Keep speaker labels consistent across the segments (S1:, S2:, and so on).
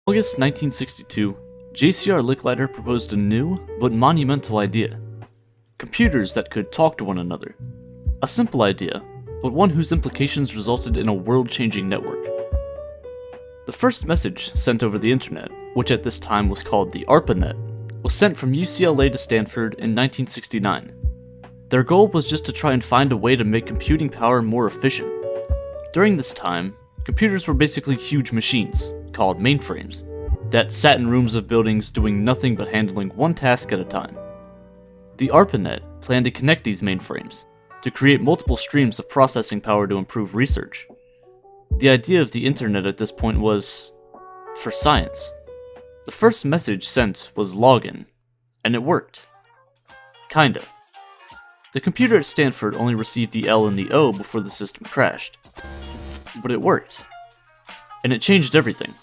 S1: August 1962, J.C.R. Licklider proposed a new but monumental idea: computers that could talk to one another. A simple idea, but one whose implications resulted in a world-changing network. The first message sent over the internet, which at this time was called the ARPANET, was sent from UCLA to Stanford in 1969. Their goal was just to try and find a way to make computing power more efficient. During this time, computers were basically huge machines, called mainframes, that sat in rooms of buildings doing nothing but handling one task at a time. The ARPANET planned to connect these mainframes, to create multiple streams of processing power to improve research. The idea of the internet at this point was for science. The first message sent was login, and it worked. Kinda. The computer at Stanford only received the L and the O before the system crashed. But it worked. And it changed everything.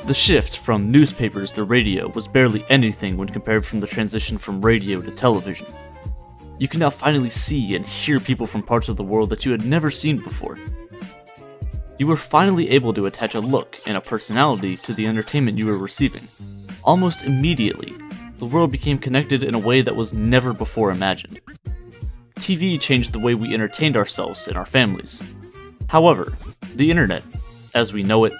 S1: The shift from newspapers to radio was barely anything when compared from the transition from radio to television. You can now finally see and hear people from parts of the world that you had never seen before. You were finally able to attach a look and a personality to the entertainment you were receiving. Almost immediately, the world became connected in a way that was never before imagined. TV changed the way we entertained ourselves and our families. However, the internet, as we know it,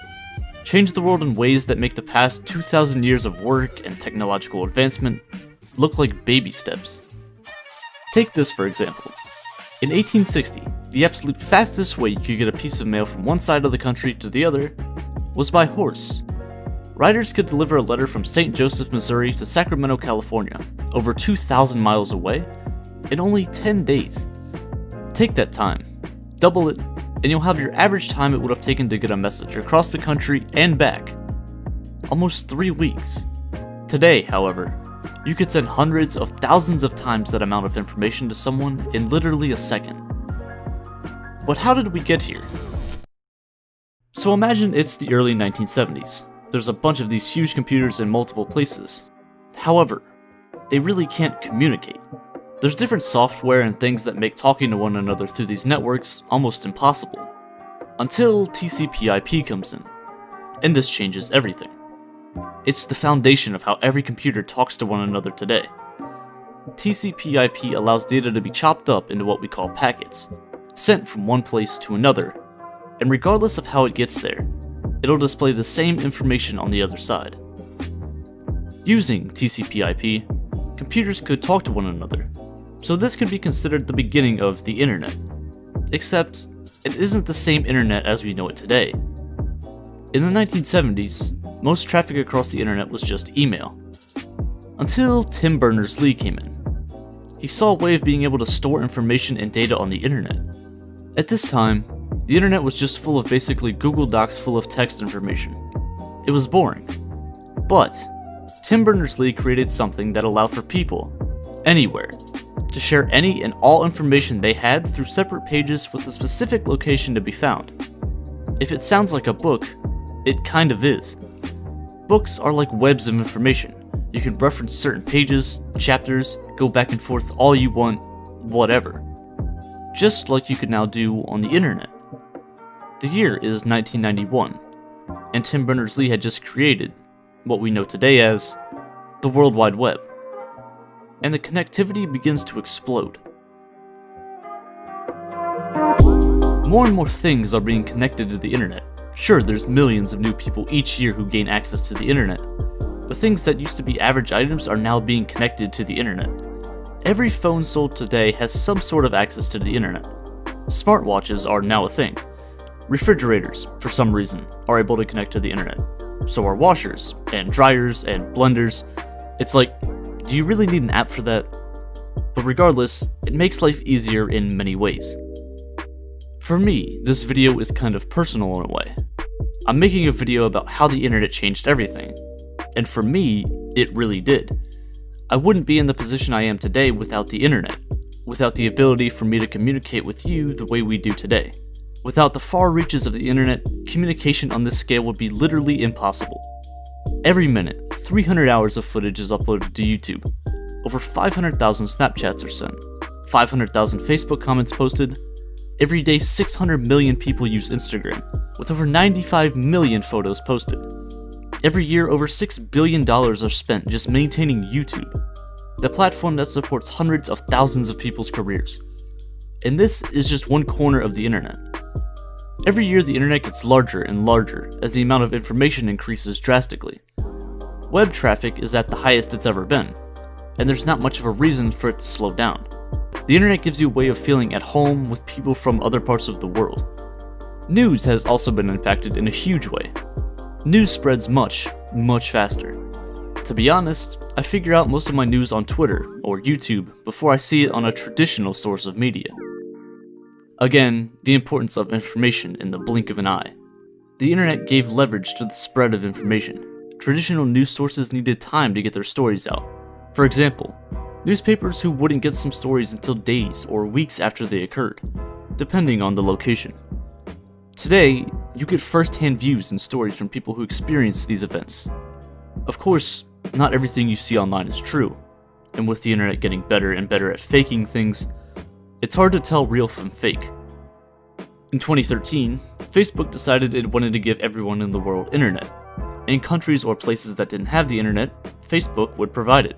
S1: changed the world in ways that make the past 2,000 years of work and technological advancement look like baby steps. Take this for example. In 1860, the absolute fastest way you could get a piece of mail from one side of the country to the other was by horse. Riders could deliver a letter from St. Joseph, Missouri to Sacramento, California, over 2,000 miles away, in only 10 days. Take that time, double it, and you'll have your average time it would have taken to get a message across the country and back. Almost 3 weeks. Today, however, you could send hundreds of thousands of times that amount of information to someone in literally a second. But how did we get here? So imagine it's the early 1970s. There's a bunch of these huge computers in multiple places. However, they really can't communicate. There's different software and things that make talking to one another through these networks almost impossible. Until TCP/IP comes in, and this changes everything. It's the foundation of how every computer talks to one another today. TCP/IP allows data to be chopped up into what we call packets, sent from one place to another, and regardless of how it gets there, it'll display the same information on the other side. Using TCP/IP, computers could talk to one another, so this could be considered the beginning of the internet. Except, it isn't the same internet as we know it today. In the 1970s, most traffic across the internet was just email. Until Tim Berners-Lee came in. He saw a way of being able to store information and data on the internet. At this time, the internet was just full of basically Google Docs full of text information. It was boring. But, Tim Berners-Lee created something that allowed for people, anywhere, to share any and all information they had through separate pages with a specific location to be found. If it sounds like a book, it kind of is. Books are like webs of information. You can reference certain pages, chapters, go back and forth all you want, whatever. Just like you can now do on the internet. The year is 1991, and Tim Berners-Lee had just created what we know today as the World Wide Web. And the connectivity begins to explode. More and more things are being connected to the internet. Sure, there's millions of new people each year who gain access to the internet, but things that used to be average items are now being connected to the internet. Every phone sold today has some sort of access to the internet. Smartwatches are now a thing. Refrigerators, for some reason, are able to connect to the internet. So are washers, and dryers, and blenders. It's like, do you really need an app for that? But regardless, it makes life easier in many ways. For me, this video is kind of personal in a way. I'm making a video about how the internet changed everything. And for me, it really did. I wouldn't be in the position I am today without the internet, without the ability for me to communicate with you the way we do today. Without the far reaches of the internet, communication on this scale would be literally impossible. Every minute, 300 hours of footage is uploaded to YouTube. Over 500,000 Snapchats are sent. 500,000 Facebook comments posted. Every day, 600 million people use Instagram, with over 95 million photos posted. Every year, over $6 billion are spent just maintaining YouTube, the platform that supports hundreds of thousands of people's careers. And this is just one corner of the internet. Every year, the internet gets larger and larger as the amount of information increases drastically. Web traffic is at the highest it's ever been, and there's not much of a reason for it to slow down. The internet gives you a way of feeling at home with people from other parts of the world. News has also been impacted in a huge way. News spreads much, much faster. To be honest, I figure out most of my news on Twitter or YouTube before I see it on a traditional source of media. Again, the importance of information in the blink of an eye. The internet gave leverage to the spread of information. Traditional news sources needed time to get their stories out. For example, newspapers who wouldn't get some stories until days or weeks after they occurred, depending on the location. Today, you get first-hand views and stories from people who experience these events. Of course, not everything you see online is true, and with the internet getting better and better at faking things, it's hard to tell real from fake. In 2013, Facebook decided it wanted to give everyone in the world internet. In countries or places that didn't have the internet, Facebook would provide it.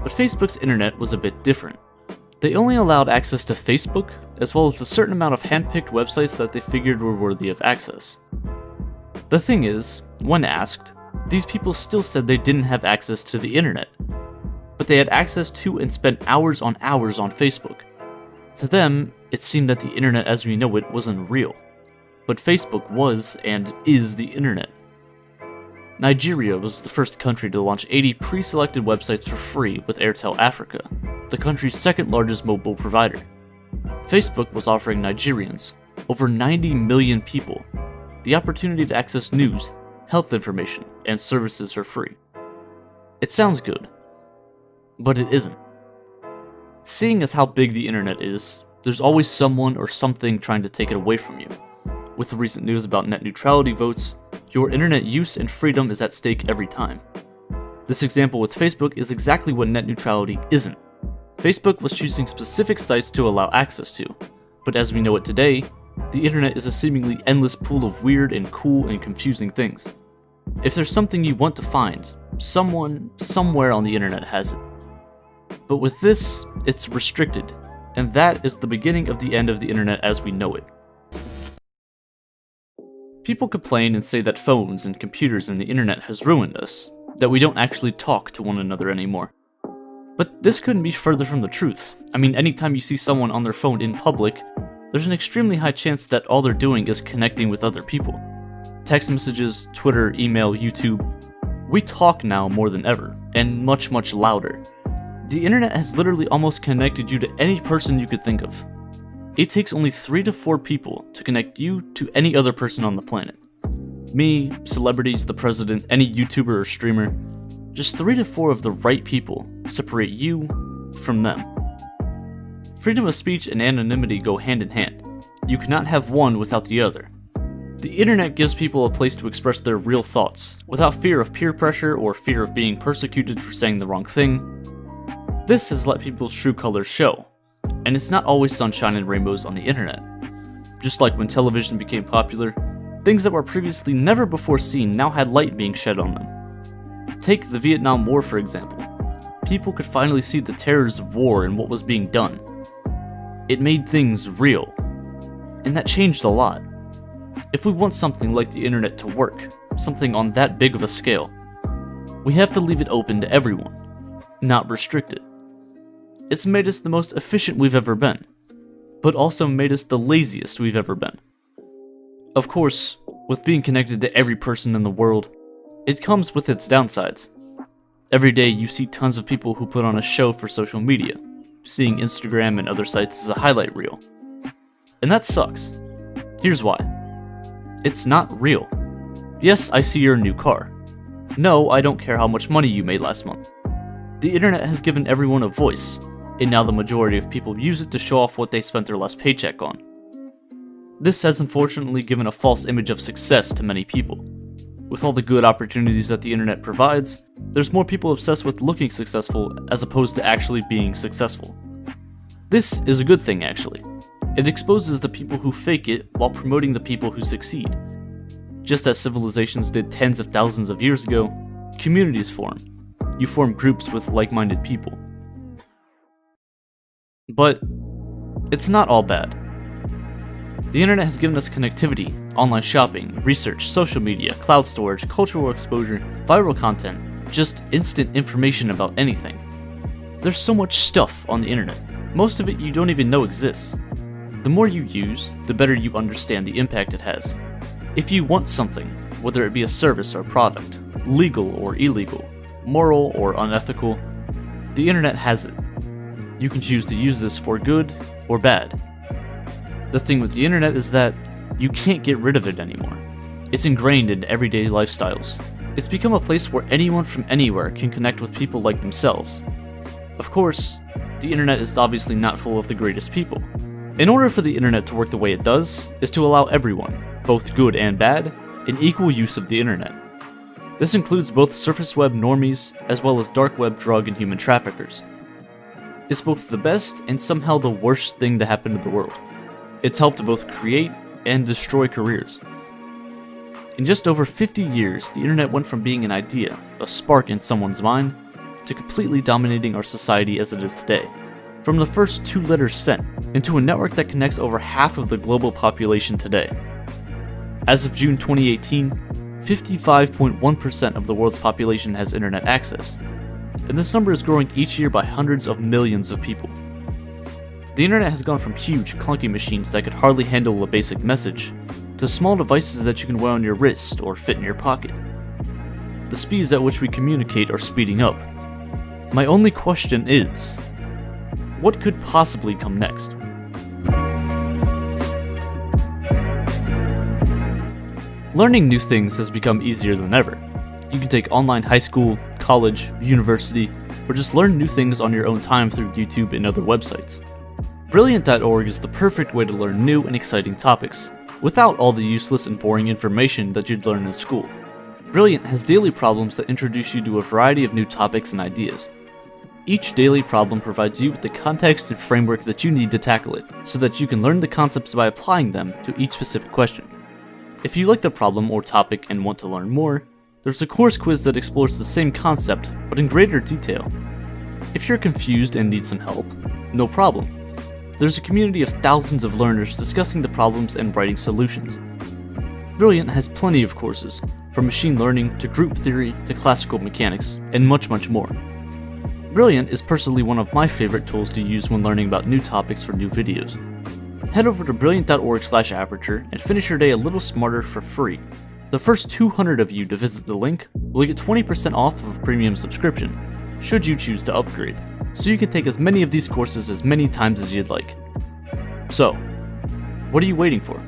S1: But Facebook's internet was a bit different. They only allowed access to Facebook, as well as a certain amount of hand-picked websites that they figured were worthy of access. The thing is, when asked, these people still said they didn't have access to the internet, but they had access to and spent hours on Facebook. To them, it seemed that the internet as we know it wasn't real, but Facebook was and is the internet. Nigeria was the first country to launch 80 pre-selected websites for free with Airtel Africa, the country's second largest mobile provider. Facebook was offering Nigerians, over 90 million people, the opportunity to access news, health information, and services for free. It sounds good, but it isn't. Seeing as how big the internet is, there's always someone or something trying to take it away from you. With the recent news about net neutrality votes, your internet use and freedom is at stake every time. This example with Facebook is exactly what net neutrality isn't. Facebook was choosing specific sites to allow access to, but as we know it today, the internet is a seemingly endless pool of weird and cool and confusing things. If there's something you want to find, someone, somewhere on the internet has it. But with this, it's restricted, and that is the beginning of the end of the internet as we know it. People complain and say that phones and computers and the internet has ruined us, that we don't actually talk to one another anymore. But this couldn't be further from the truth. I mean, anytime you see someone on their phone in public, there's an extremely high chance that all they're doing is connecting with other people. Text messages, Twitter, email, YouTube. We talk now more than ever, and much, much louder. The internet has literally almost connected you to any person you could think of. It takes only 3 to 4 people to connect you to any other person on the planet. Me, celebrities, the president, any YouTuber or streamer. Just 3 to 4 of the right people separate you from them. Freedom of speech and anonymity go hand in hand. You cannot have one without the other. The internet gives people a place to express their real thoughts, without fear of peer pressure or fear of being persecuted for saying the wrong thing. This has let people's true colors show, and it's not always sunshine and rainbows on the internet. Just like when television became popular, things that were previously never before seen now had light being shed on them. Take the Vietnam War for example. People could finally see the terrors of war and what was being done. It made things real, and that changed a lot. If we want something like the internet to work, something on that big of a scale, we have to leave it open to everyone, not restrict it. It's made us the most efficient we've ever been, but also made us the laziest we've ever been. Of course, with being connected to every person in the world, it comes with its downsides. Every day you see tons of people who put on a show for social media, seeing Instagram and other sites as a highlight reel. And that sucks. Here's why. It's not real. Yes, I see your new car. No, I don't care how much money you made last month. The internet has given everyone a voice, and now the majority of people use it to show off what they spent their last paycheck on. This has unfortunately given a false image of success to many people. With all the good opportunities that the internet provides, there's more people obsessed with looking successful as opposed to actually being successful. This is a good thing, actually. It exposes the people who fake it while promoting the people who succeed. Just as civilizations did tens of thousands of years ago, communities form. You form groups with like-minded people. But it's not all bad. The internet has given us connectivity, online shopping, research, social media, cloud storage, cultural exposure, viral content, just instant information about anything. There's so much stuff on the internet. Most of it you don't even know exists. The more you use, the better you understand the impact it has. If you want something, whether it be a service or product, legal or illegal, moral or unethical, the internet has it. You can choose to use this for good or bad. The thing with the internet is that you can't get rid of it anymore. It's ingrained in everyday lifestyles. It's become a place where anyone from anywhere can connect with people like themselves. Of course, the internet is obviously not full of the greatest people. In order for the internet to work the way it does, is to allow everyone, both good and bad, an equal use of the internet. This includes both surface web normies, as well as dark web drug and human traffickers. It's both the best and somehow the worst thing to happen to the world. It's helped to both create and destroy careers. In just over 50 years, the internet went from being an idea, a spark in someone's mind, to completely dominating our society as it is today. From the first 2 letters sent, into a network that connects over half of the global population today. As of June 2018, 55.1% of the world's population has internet access, and this number is growing each year by hundreds of millions of people. The internet has gone from huge, clunky machines that could hardly handle a basic message, to small devices that you can wear on your wrist or fit in your pocket. The speeds at which we communicate are speeding up. My only question is, what could possibly come next? Learning new things has become easier than ever. You can take online high school, college, university, or just learn new things on your own time through YouTube and other websites. Brilliant.org is the perfect way to learn new and exciting topics, without all the useless and boring information that you'd learn in school. Brilliant has daily problems that introduce you to a variety of new topics and ideas. Each daily problem provides you with the context and framework that you need to tackle it, so that you can learn the concepts by applying them to each specific question. If you like the problem or topic and want to learn more, there's a course quiz that explores the same concept, but in greater detail. If you're confused and need some help, no problem. There's a community of thousands of learners discussing the problems and writing solutions. Brilliant has plenty of courses, from machine learning to group theory to classical mechanics, and much more. Brilliant is personally one of my favorite tools to use when learning about new topics for new videos. Head over to brilliant.org/aperture and finish your day a little smarter for free. The first 200 of you to visit the link will get 20% off of a premium subscription, should you choose to upgrade, so you can take as many of these courses as many times as you'd like. So, what are you waiting for?